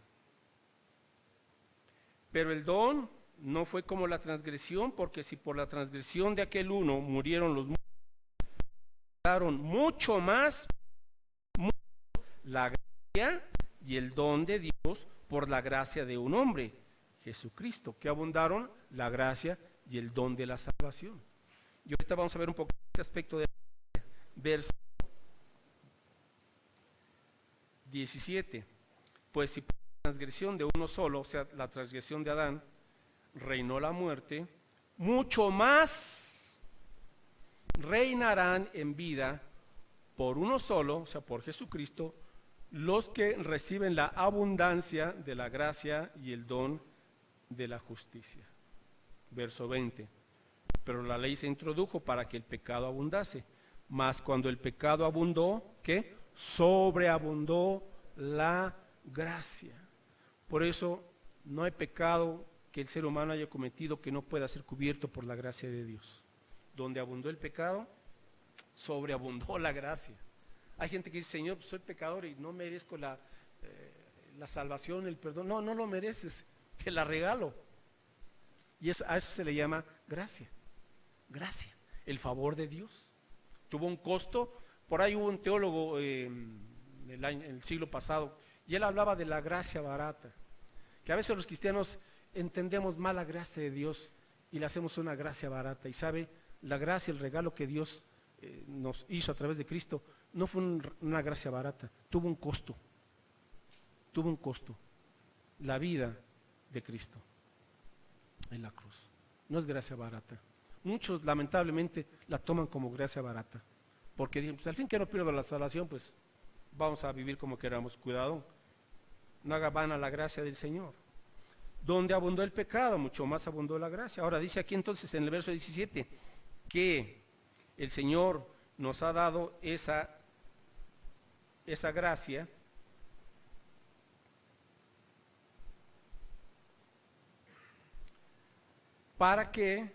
A: Pero el don no fue como la transgresión, porque si por la transgresión de aquel uno murieron los muchos, mucho más la gracia y el don de Dios por la gracia de un hombre, Jesucristo, que abundaron la gracia y el don de la salvación. Y ahorita vamos a ver un poco este aspecto de verso 17. Pues si por la transgresión de uno solo, o sea, la transgresión de Adán, reinó la muerte, mucho más reinarán en vida por uno solo, o sea, por Jesucristo, los que reciben la abundancia de la gracia y el don de la justicia. Verso 20. Pero la ley se introdujo para que el pecado abundase, mas cuando el pecado abundó, ¿qué? Sobreabundó la gracia. Por eso no hay pecado que el ser humano haya cometido que no pueda ser cubierto por la gracia de Dios. Donde abundó el pecado, sobreabundó la gracia. Hay gente que dice, Señor, pues soy pecador y no merezco la salvación, el perdón. No, no lo mereces, te la regalo. Y a eso se le llama gracia. Gracia, el favor de Dios. Tuvo un costo. Por ahí hubo un teólogo en el siglo pasado y él hablaba de la gracia barata, que a veces los cristianos entendemos mal la gracia de Dios y le hacemos una gracia barata. Y sabe, la gracia, el regalo que Dios nos hizo a través de Cristo no fue una gracia barata, tuvo un costo. Tuvo un costo, la vida de Cristo en la cruz. No es gracia barata. Muchos lamentablemente la toman como gracia barata, porque dicen, pues al fin que no pierdo la salvación, pues vamos a vivir como queramos. Cuidado, no haga vana la gracia del Señor. Donde abundó el pecado, mucho más abundó la gracia. Ahora dice aquí entonces en el verso 17 que el Señor nos ha dado esa gracia, para que,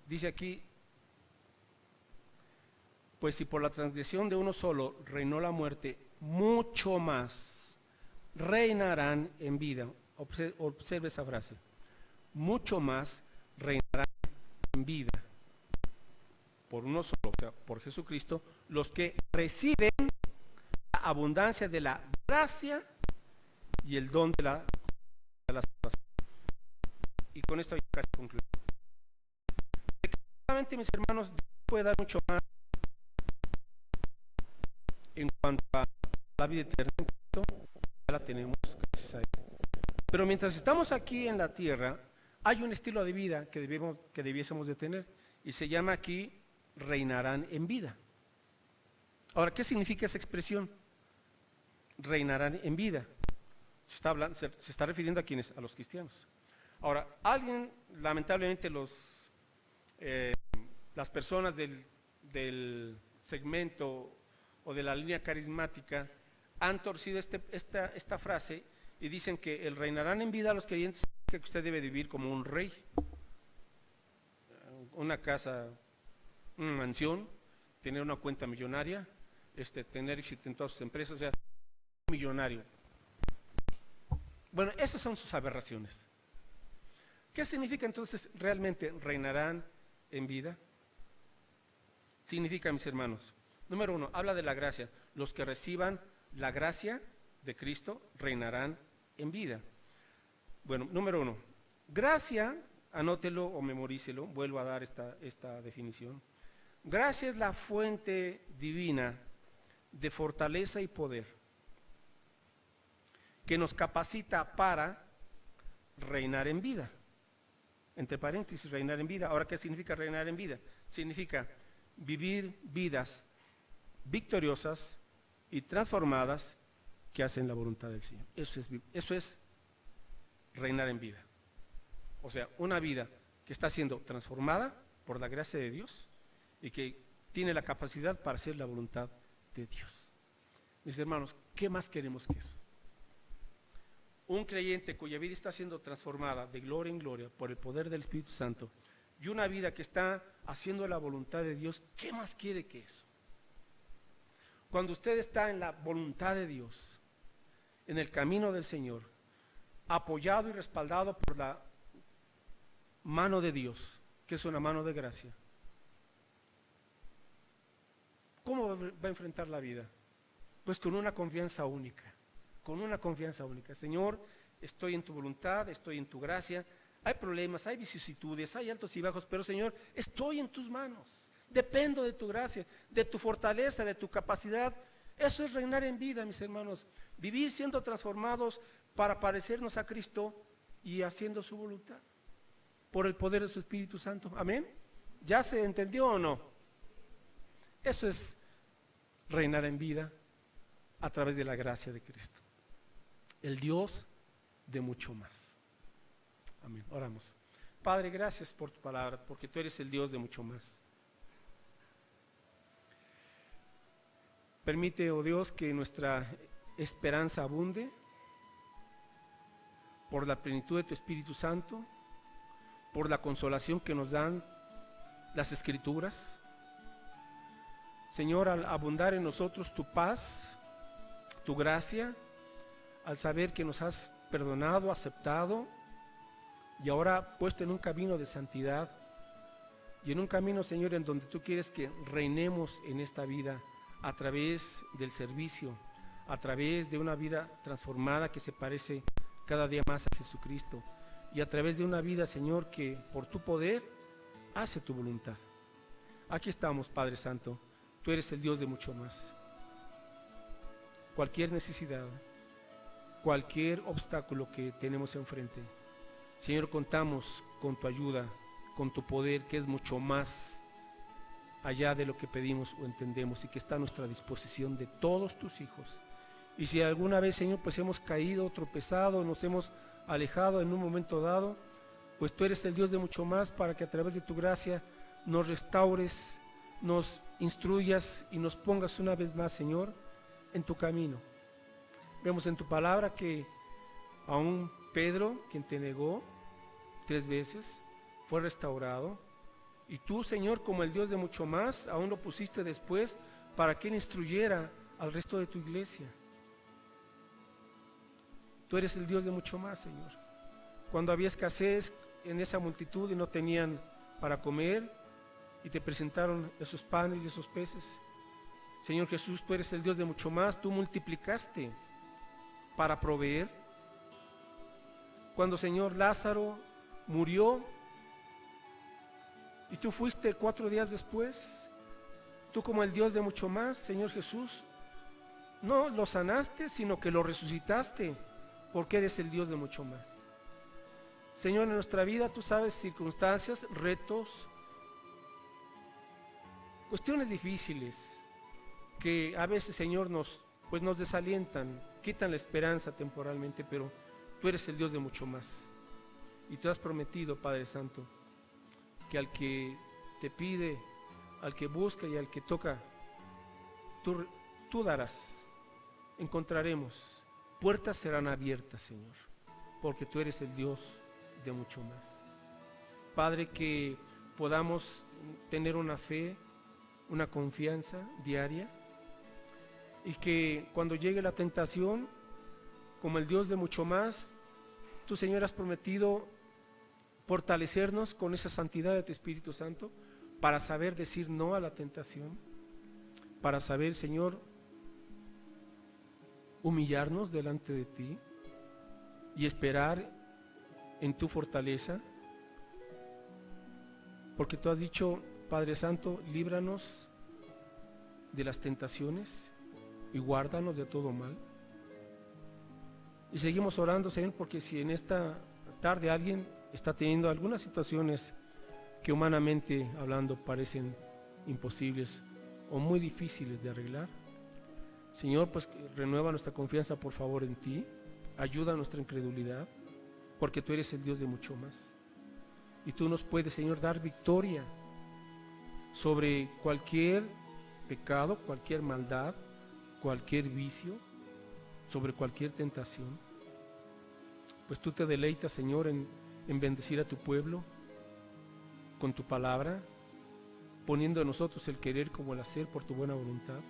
A: dice aquí, pues si por la transgresión de uno solo reinó la muerte, mucho más reinarán en vida. Observe esa frase. Mucho más reinarán en vida por uno solo, o sea, por Jesucristo, los que reciben la abundancia de la gracia y el don de la salvación. Y con esto ya casi concluyo. Claramente, mis hermanos, Dios puede dar mucho más en cuanto a la vida eterna, ya la tenemos gracias a Él. Pero mientras estamos aquí en la tierra, hay un estilo de vida que debiésemos de tener, y se llama aquí reinarán en vida. Ahora, ¿qué significa esa expresión? Reinarán en vida. Se está refiriendo a quienes, a los cristianos. Ahora, alguien, lamentablemente las personas del segmento o de la línea carismática han torcido esta frase y dicen que el reinarán en vida a los creyentes que usted debe vivir como un rey, una casa, una mansión, tener una cuenta millonaria, tener éxito en todas sus empresas, o sea, millonario. Bueno, esas son sus aberraciones. ¿Qué significa entonces realmente reinarán en vida? Significa, mis hermanos, número uno, habla de la gracia. Los que reciban la gracia de Cristo reinarán en vida. Bueno, número uno, gracia, anótelo o memorícelo, vuelvo a dar esta definición. Gracia es la fuente divina de fortaleza y poder que nos capacita para reinar en vida. Entre paréntesis, reinar en vida. Ahora, ¿qué significa reinar en vida? Significa vivir vidas victoriosas y transformadas que hacen la voluntad del Señor. Eso es reinar en vida. O sea, una vida que está siendo transformada por la gracia de Dios y que tiene la capacidad para hacer la voluntad de Dios. Mis hermanos, ¿qué más queremos que eso? Un creyente cuya vida está siendo transformada de gloria en gloria por el poder del Espíritu Santo y una vida que está haciendo la voluntad de Dios, ¿qué más quiere que eso? Cuando usted está en la voluntad de Dios, en el camino del Señor, apoyado y respaldado por la mano de Dios, que es una mano de gracia, ¿cómo va a enfrentar la vida? Pues con una confianza única, Señor, estoy en tu voluntad, estoy en tu gracia, hay problemas, hay vicisitudes, hay altos y bajos, pero Señor, estoy en tus manos, dependo de tu gracia, de tu fortaleza, de tu capacidad. Eso es reinar en vida, mis hermanos, vivir siendo transformados para parecernos a Cristo y haciendo su voluntad, por el poder de su Espíritu Santo. Amén. ¿Ya se entendió o no? Eso es reinar en vida a través de la gracia de Cristo, el Dios de mucho más. Amén. Oramos. Padre, gracias por tu palabra, porque tú eres el Dios de mucho más. Permite, oh Dios, que nuestra esperanza abunde por la plenitud de tu Espíritu Santo, por la consolación que nos dan las Escrituras. Señor, al abundar en nosotros tu paz, tu gracia, al saber que nos has perdonado, aceptado y ahora puesto en un camino de santidad y en un camino, Señor, en donde tú quieres que reinemos en esta vida a través del servicio, a través de una vida transformada que se parece cada día más a Jesucristo y a través de una vida, Señor, que por tu poder hace tu voluntad. Aquí estamos, Padre Santo, tú eres el Dios de mucho más. Cualquier necesidad, cualquier obstáculo que tenemos enfrente, Señor, contamos con tu ayuda, con tu poder, que es mucho más allá de lo que pedimos o entendemos y que está a nuestra disposición de todos tus hijos. Y si alguna vez, Señor, pues hemos caído, tropezado, nos hemos alejado en un momento dado, pues tú eres el Dios de mucho más para que a través de tu gracia nos restaures, nos instruyas y nos pongas una vez más, Señor, en tu camino. Vemos en tu palabra que aún Pedro, quien te negó, 3 veces, fue restaurado. Y tú, Señor, como el Dios de mucho más, aún lo pusiste después para que Él instruyera al resto de tu iglesia. Tú eres el Dios de mucho más, Señor. Cuando había escasez en esa multitud y no tenían para comer, y te presentaron esos panes y esos peces, Señor Jesús, tú eres el Dios de mucho más. Tú multiplicaste para proveer. Cuando, Señor, Lázaro murió y tú fuiste 4 días después, tú como el Dios de mucho más, Señor Jesús, no lo sanaste, sino que lo resucitaste, porque eres el Dios de mucho más. Señor, en nuestra vida tú sabes circunstancias, retos, cuestiones difíciles que a veces, Señor, nos desalientan, quitan la esperanza temporalmente, pero tú eres el Dios de mucho más. Y tú has prometido, Padre Santo, que al que te pide, al que busca y al que toca, tú darás. Encontraremos, puertas serán abiertas, Señor, porque tú eres el Dios de mucho más. Padre, que podamos tener una fe, una confianza diaria, y que cuando llegue la tentación, como el Dios de mucho más, tú, Señor, has prometido fortalecernos con esa santidad de tu Espíritu Santo para saber decir no a la tentación, para saber, Señor, humillarnos delante de ti y esperar en tu fortaleza, porque tú has dicho, Padre Santo, líbranos de las tentaciones y guárdanos de todo mal. Y seguimos orando, Señor, porque si en esta tarde alguien está teniendo algunas situaciones que humanamente hablando parecen imposibles o muy difíciles de arreglar, Señor, pues renueva nuestra confianza, por favor, en ti. Ayuda a nuestra incredulidad, porque tú eres el Dios de mucho más. Y tú nos puedes, Señor, dar victoria sobre cualquier pecado, cualquier maldad, cualquier vicio, sobre cualquier tentación. Pues tú te deleitas, Señor, en bendecir a tu pueblo con tu palabra, poniendo en nosotros el querer como el hacer por tu buena voluntad.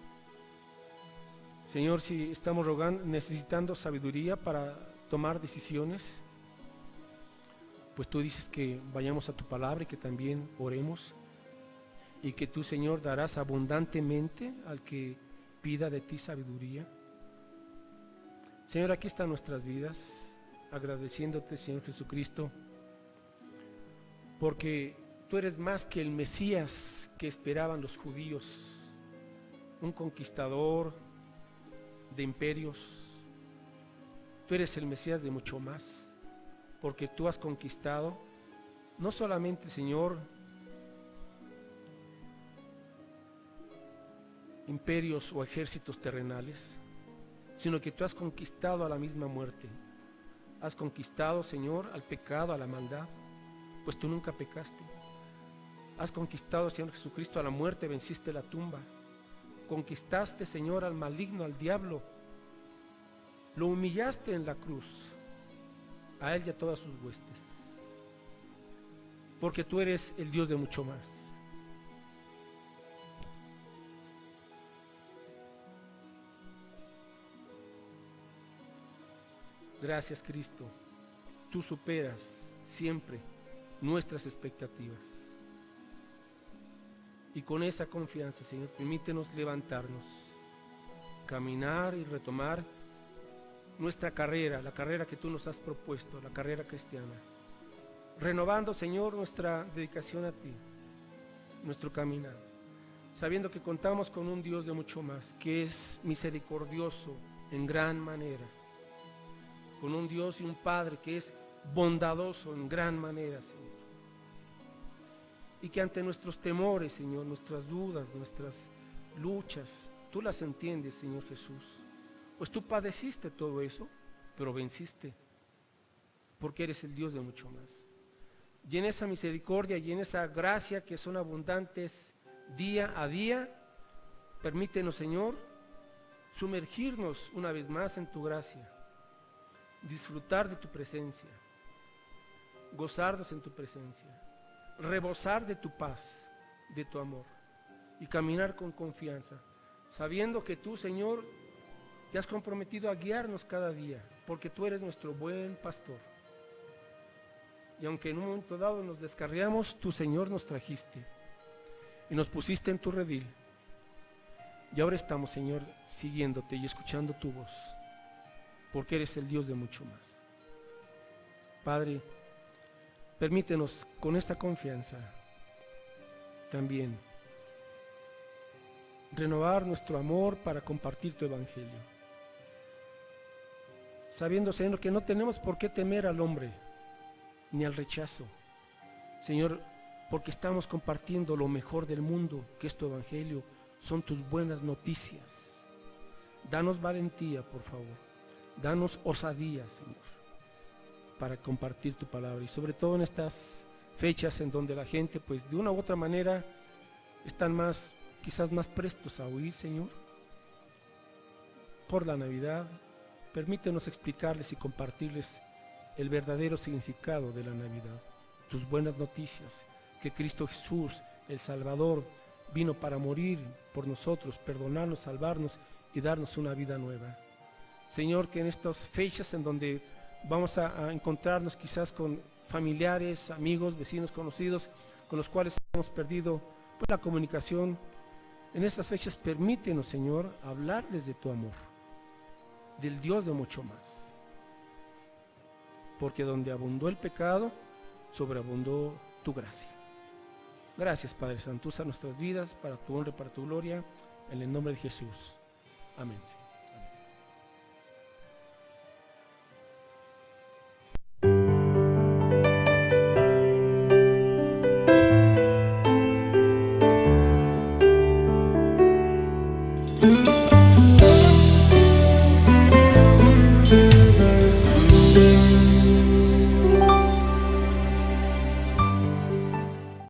A: Señor, si estamos necesitando sabiduría para tomar decisiones, pues tú dices que vayamos a tu palabra y que también oremos, y que tú, Señor, darás abundantemente al que pida de ti sabiduría. Señor, aquí están nuestras vidas, agradeciéndote, Señor Jesucristo, porque tú eres más que el Mesías que esperaban los judíos, un conquistador de imperios. Tú eres el Mesías de mucho más, porque tú has conquistado no solamente, Señor, imperios o ejércitos terrenales, sino que tú has conquistado a la misma muerte. Has conquistado, Señor, al pecado, a la maldad, pues tú nunca pecaste. Has conquistado, Señor Jesucristo, a la muerte, venciste la tumba. Conquistaste, Señor, al maligno, al diablo. Lo humillaste en la cruz, a él y a todas sus huestes, porque tú eres el Dios de mucho más. Gracias, Cristo. Tú superas siempre nuestras expectativas. Y con esa confianza, Señor, permítenos levantarnos, caminar y retomar nuestra carrera, la carrera que tú nos has propuesto, la carrera cristiana. Renovando, Señor, nuestra dedicación a ti, nuestro caminar, sabiendo que contamos con un Dios de mucho más, que es misericordioso en gran manera, con un Dios y un Padre que es bondadoso en gran manera, Señor. Y que ante nuestros temores, Señor, nuestras dudas, nuestras luchas, tú las entiendes, Señor Jesús. Pues tú padeciste todo eso, pero venciste, porque eres el Dios de mucho más. Y en esa misericordia y en esa gracia que son abundantes día a día, permítenos, Señor, sumergirnos una vez más en tu gracia, disfrutar de tu presencia, gozarnos en tu presencia, rebosar de tu paz, de tu amor y caminar con confianza, sabiendo que tú, Señor, te has comprometido a guiarnos cada día, porque tú eres nuestro buen pastor. Y aunque en un momento dado nos descarriamos, tú, Señor, nos trajiste y nos pusiste en tu redil. Y ahora estamos, Señor, siguiéndote y escuchando tu voz, porque eres el Dios de mucho más. Padre, permítenos con esta confianza también renovar nuestro amor para compartir tu evangelio, sabiendo, Señor, que no tenemos por qué temer al hombre ni al rechazo, Señor, porque estamos compartiendo lo mejor del mundo, que es tu evangelio, son tus buenas noticias. Danos valentía, por favor, danos osadía, Señor, para compartir tu palabra, y sobre todo en estas fechas en donde la gente, pues de una u otra manera, están quizás más prestos a oír, Señor. Por la Navidad, permítenos explicarles y compartirles el verdadero significado de la Navidad, tus buenas noticias, que Cristo Jesús, el Salvador, vino para morir por nosotros, perdonarnos, salvarnos y darnos una vida nueva. Señor, que en estas fechas en donde vamos a encontrarnos quizás con familiares, amigos, vecinos, conocidos, con los cuales hemos perdido pues, la comunicación, en estas fechas permítenos, Señor, hablarles de tu amor, del Dios de mucho más. Porque donde abundó el pecado, sobreabundó tu gracia. Gracias, Padre Santo, usa nuestras vidas para tu honra y para tu gloria, en el nombre de Jesús. Amén.